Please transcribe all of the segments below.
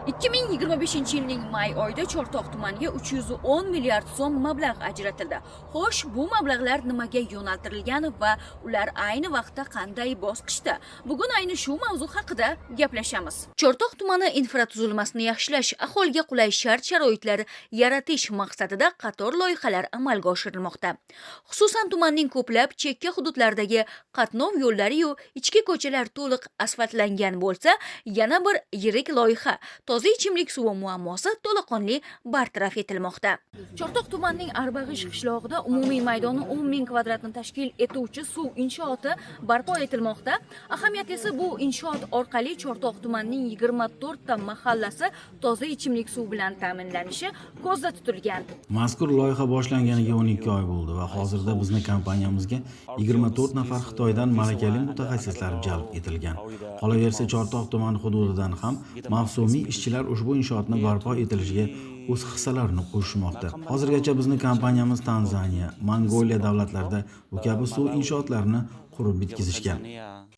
2025-yilning may oyida Chortoq tumaniga 310 milliard so'm mablag' ajratildi. Xo'sh, bu mablag'lar nimaga yo'naltirilgan va ular ayni vaqtda qanday bosqichda? Bugun ayni shu mavzu haqida gaplashamiz. Chortoq tumani infratuzilmasini yaxshilash, aholiga qulay shart-sharoitlar yaratish maqsadida qator loyihalar amalga oshirilmoqda. Xususan, tumanning ko'plab chekka hududlaridagi qatnov yo'llari-yu ichki ko'chalar to'liq asfaltlangan bo'lsa, yana bir yirik loyiha toza ichimlik suvi muammosi to'laqonli bartaraf etilmoqda. Chortoq tumanining Arbag'ish qishlog'ida umumiy maydoni 10 ming kvadratni tashkil etuvchi suv inshooti barpo etilmoqda. Ahamiyati esa bu inshoot orqali Chortoq tumanining 24 ta mahallasi toza ichimlik suv bilan ta'minlanishi ko'zda tutilgan. Mazkur loyiha boshlanganiga 12 oy bo'ldi va hozirda bizning kompaniyamizga 24 nafar Xitoydan malakali mutaxassislar jalb etilgan. Qolaversa, Chortoq tumani hududidan ham mavsumiy ishchilar ushbu inshootni barpo etilishiga o'z hissalarini qo'shmoqda. Hozirgacha bizning kompaniyamiz Tanzaniya, Mongoliya davlatlarida bu kabi suv inshootlarini qurib bitkizishgan.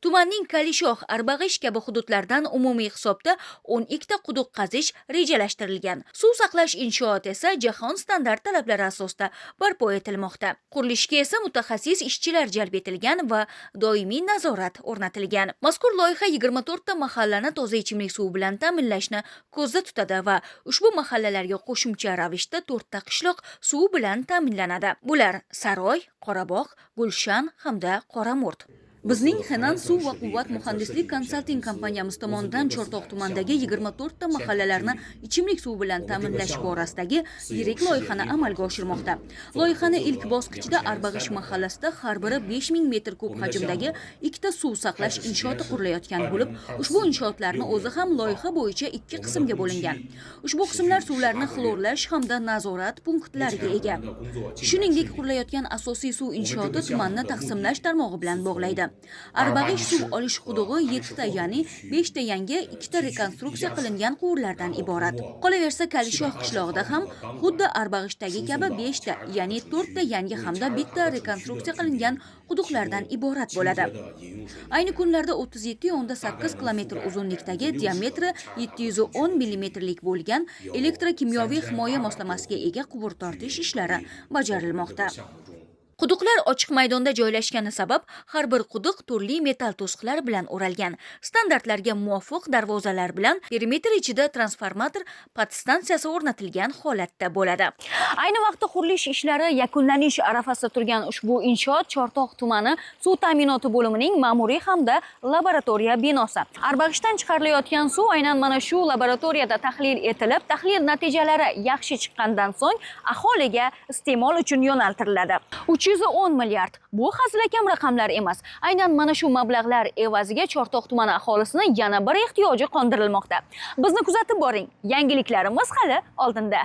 Tumanning Kalishoh, Arbag'ish kabi hududlardan umumiy hisobda 12 ta quduq qazish rejalashtirilgan. Suv saqlash inshooti esa jahon standart talablari asosida barpo etilmoqda. Qurilishga esa mutaxassis ishchilar jalb etilgan va doimiy nazorat o'rnatilgan. Mazkur loyiha 24 ta mahallani toza ichimlik suv bilan ta'minlashni ko'zda tutadi va ushbu mahallalarga qo'shimcha ravishda 4 ta qishloq suv bilan ta'minlanadi. Bular Saroy, Qorabog', Gulshan hamda Qoramurt. Bizning Henan suv va quvvat muhandislik konsalting kompaniyamiz tomonidan Chortoq tumanidagi 24 ta mahallalarni ichimlik suv bilan ta'minlash borasidagi yirik loyihani amalga oshirmoqda. Loyihani ilk bosqichida Arbag'ish mahallasida har biri 5000 metr kub hajmdagi ikkita suv saqlash inshooti qurilayotgan bo'lib, ushbu inshootlarni o'zi ham loyiha bo'yicha ikki qismga bo'lingan. Ushbu qismlar suvlarni xlorlash hamda nazorat punktlariga ega. Shuningdek, qurilayotgan asosiy suv inshooti tumanni taqsimlash tarmog'i bilan bog'laydi. Arbag'ish suv olish qudug'i 7 ta, ya'ni 5 ta yangi, 2 ta rekonstruksiya qilingan quvurlardan iborat. Qolaversa, Kalishoh qishlog'ida ham xuddi Arbag'ishdagi kabi 5 ta, ya'ni 4 ta yangi hamda 1 ta rekonstruksiya qilingan quduqlardan iborat bo'ladi. Ayni kunlarda 37,8 kilometr uzunlikdagi, diametri 710 millimetrlik bo'lgan elektrokimyoviy himoya moslamasiga ega quvur tortish ishlari bajarilmoqda. Quduqlar ochiq maydonda joylashgani sabab har bir quduq turli metall to'siqlar bilan o'ralgan. Standartlarga muvofiq darvozalar bilan perimetr ichida transformator podstansiyasi o'rnatilgan holatda bo'ladi. Ayni vaqtda qurilish ishlari yakunlanish arafasida turgan ushbu inshoot Chortoq tumani suv ta'minoti bo'limining ma'muriy hamda laboratoriya binosi. Arbag'ishdan chiqarilayotgan suv aynan mana shu laboratoriyada tahlil etilib, tahlil natijalari yaxshi chiqqandan so'ng aholiga iste'mol uchun yo'naltiriladi. 310 milliard. Bu hazilakam raqamlar emas. Aynan mana shu mablag'lar evaziga Chortoq tumani aholisini yana bir ehtiyoji qondirilmoqda. Bizni kuzatib boring. Yangiliklarimiz hali oldinda.